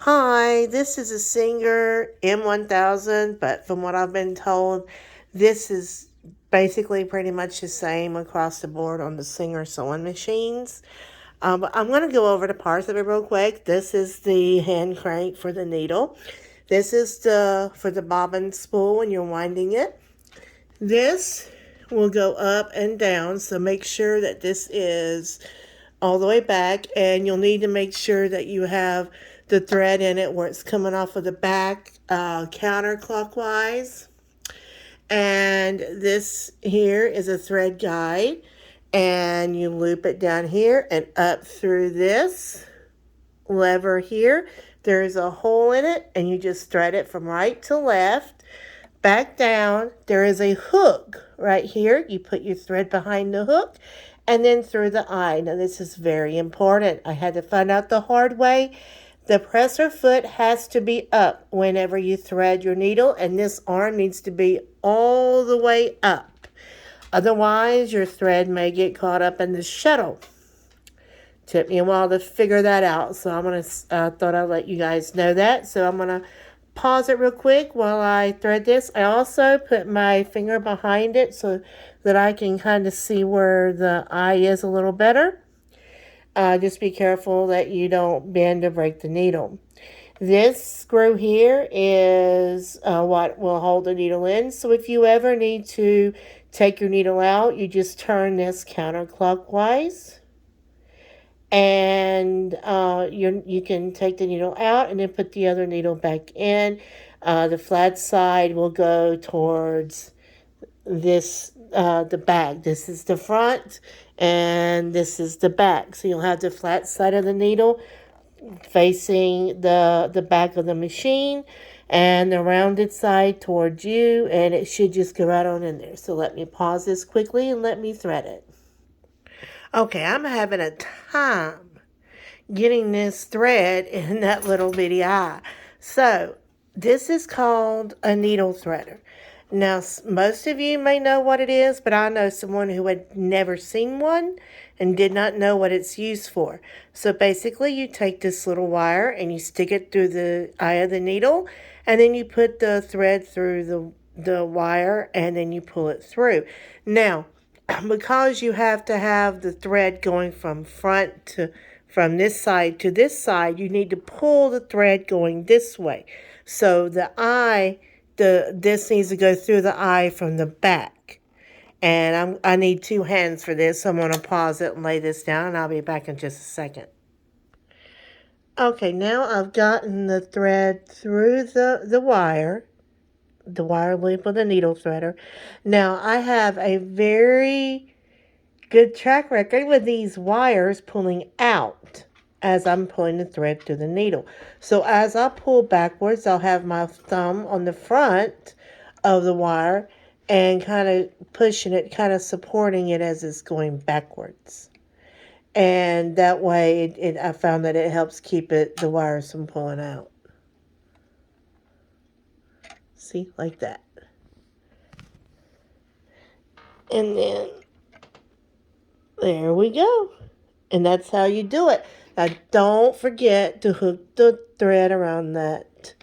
Hi, this is a Singer M1000, but from what I've been told, this is basically pretty much the same across the board on the Singer sewing machines. But I'm going to go over the parts of it real quick. This is the hand crank for the needle. This is for the bobbin spool when you're winding it. This will go up and down, so make sure that this is all the way back, and you'll need to make sure that you have the thread in it where it's coming off of the back counterclockwise. And this here is a thread guide, and you loop it down here and up through this lever here. There's a hole in it, and you just thread it from right to left. Back down, there is a hook right here. You put your thread behind the hook and then through the eye. Now, this is very important. I had to find out the hard way. The presser foot has to be up whenever you thread your needle, and this arm needs to be all the way up. Otherwise, your thread may get caught up in the shuttle. Took me a while to figure that out, so thought I'd let you guys know that. So I'm gonna pause it real quick while I thread this. I also put my finger behind it so that I can kind of see where the eye is a little better. Just be careful that you don't bend or break the needle. This screw here is what will hold the needle in. So if you ever need to take your needle out, you just turn this counterclockwise. And you can take the needle out and then put the other needle back in. The flat side will go towards this, the back. This is the front and this is the back. So you'll have the flat side of the needle facing the back of the machine and the rounded side towards you, and it should just go right on in there. So let me pause this quickly and let me thread it. Okay, I'm having a time getting this thread in that little bitty eye. So this is called a needle threader. Now, most of you may know what it is, but I know someone who had never seen one and did not know what it's used for. So basically, you take this little wire and you stick it through the eye of the needle, and then you put the thread through the wire, and then you pull it through. Now, because you have to have the thread going from this side to this side, you need to pull the thread going this way. So this needs to go through the eye from the back. And I need two hands for this, so I'm going to pause it and lay this down, and I'll be back in just a second. Okay, now I've gotten the thread through the wire loop of the needle threader. Now, I have a very good track record with these wires pulling out as I'm pulling the thread through the needle. So as I pull backwards, I'll have my thumb on the front of the wire and kind of pushing it, kind of supporting it as it's going backwards. And that way, I found that it helps keep the wires from pulling out. See, like that. And then, there we go. And that's how you do it. Now, don't forget to hook the thread around that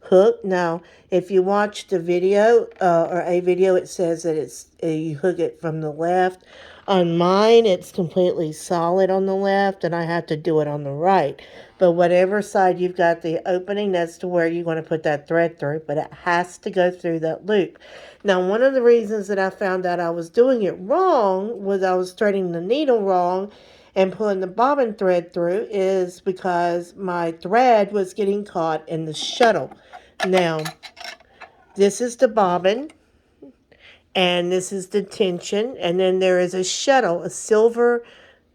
hook. Now, if you watch the video or a video, it says that you hook it from the left. On mine, it's completely solid on the left, and I have to do it on the right. But whatever side you've got the opening, that's to where you're going to put that thread through, but it has to go through that loop. Now, one of the reasons that I found out I was doing it wrong was I was threading the needle wrong and pulling the bobbin thread through is because my thread was getting caught in the shuttle. Now, this is the bobbin, and this is the tension, and then there is a shuttle, a silver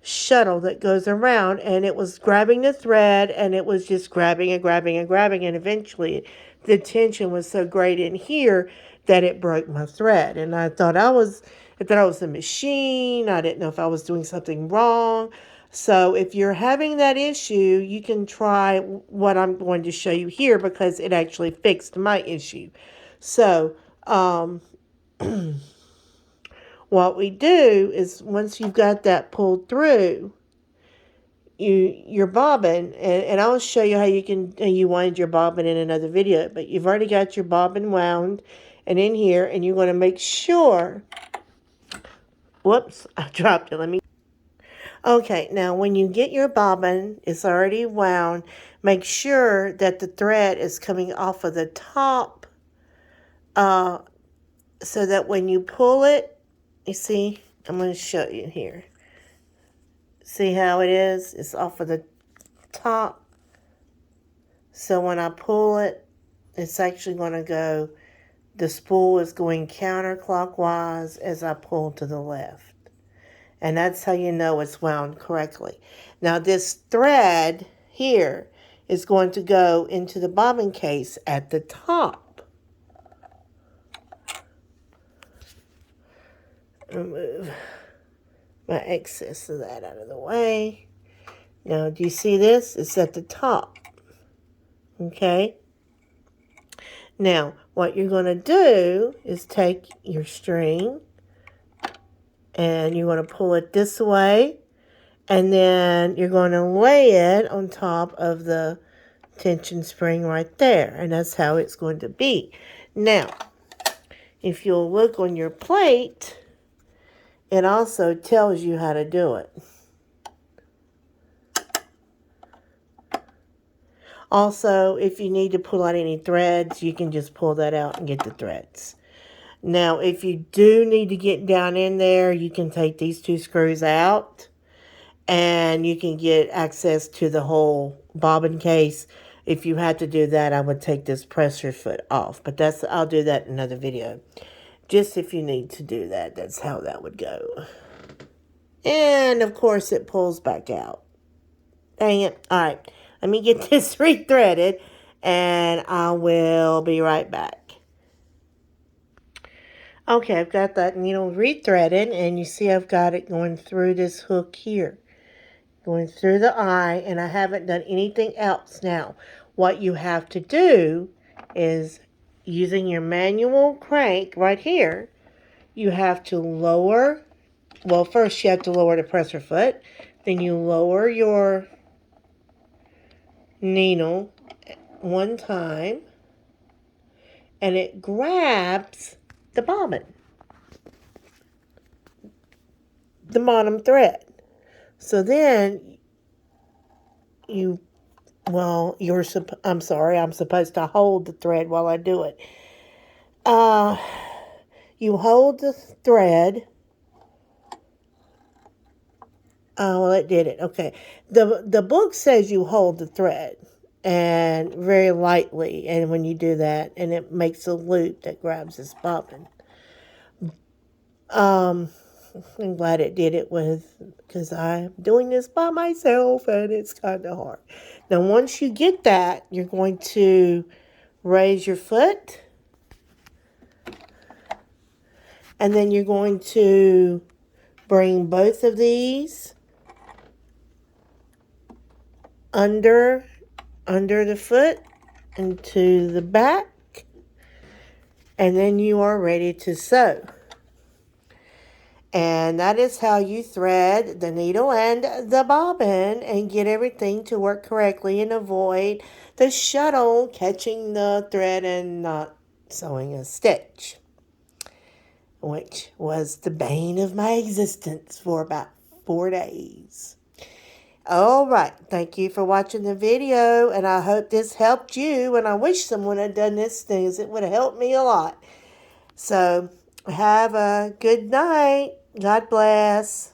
shuttle that goes around, and it was grabbing the thread, and it was just grabbing and grabbing and grabbing, and eventually the tension was so great in here that it broke my thread. And I thought I was the machine. I didn't know if I was doing something wrong. So if you're having that issue, you can try what I'm going to show you here because it actually fixed my issue. So what we do is once you've got that pulled through, your bobbin, and I'll show you how you wind your bobbin in another video, but you've already got your bobbin wound and in here, and you want to make sure, whoops, I dropped it. Okay, now when you get your bobbin, it's already wound, make sure that the thread is coming off of the top, so that when you pull it, you see, I'm going to show you here. See how it is? It's off of the top. So when I pull it, it's actually going to go, the spool is going counterclockwise as I pull to the left. And that's how you know it's wound correctly. Now this thread here is going to go into the bobbin case at the top. Remove my excess of that out of the way. Now, do you see this? It's at the top. Okay? Now, what you're going to do is take your string and you're going to pull it this way, and then you're going to lay it on top of the tension spring right there, and that's how it's going to be. Now, if you'll look on your plate, it also tells you how to do it. Also, if you need to pull out any threads, you can just pull that out and get the threads. Now, if you do need to get down in there, you can take these two screws out and you can get access to the whole bobbin case. If you had to do that, I would take this pressure foot off, but I'll do that in another video. Just if you need to do that, that's how that would go. And of course it pulls back out. Dang it. All right, let me get this re-threaded and I will be right back. Okay, I've got that needle re-threaded, and you see I've got it going through this hook here, going through the eye, and I haven't done anything else. Now, what you have to do is, using your manual crank right here, you have to lower, well, first you have to lower the presser foot, then you lower your needle one time, and it grabs the bobbin, the bottom thread. So then I'm supposed to hold the thread while I do it. You hold the thread. Oh, well, it did it. Okay. The book says you hold the thread, and very lightly, and when you do that, and it makes a loop that grabs this bobbin. I'm glad it did it because I'm doing this by myself, and it's kind of hard. Now, once you get that, you're going to raise your foot, and then you're going to bring both of these under the foot into the back, and then you are ready to sew. And that is how you thread the needle and the bobbin and get everything to work correctly and avoid the shuttle catching the thread and not sewing a stitch, which was the bane of my existence for about 4 days. All right, thank you for watching the video, and I hope this helped you, and I wish someone had done this thing, as it would have helped me a lot. So, have a good night. God bless.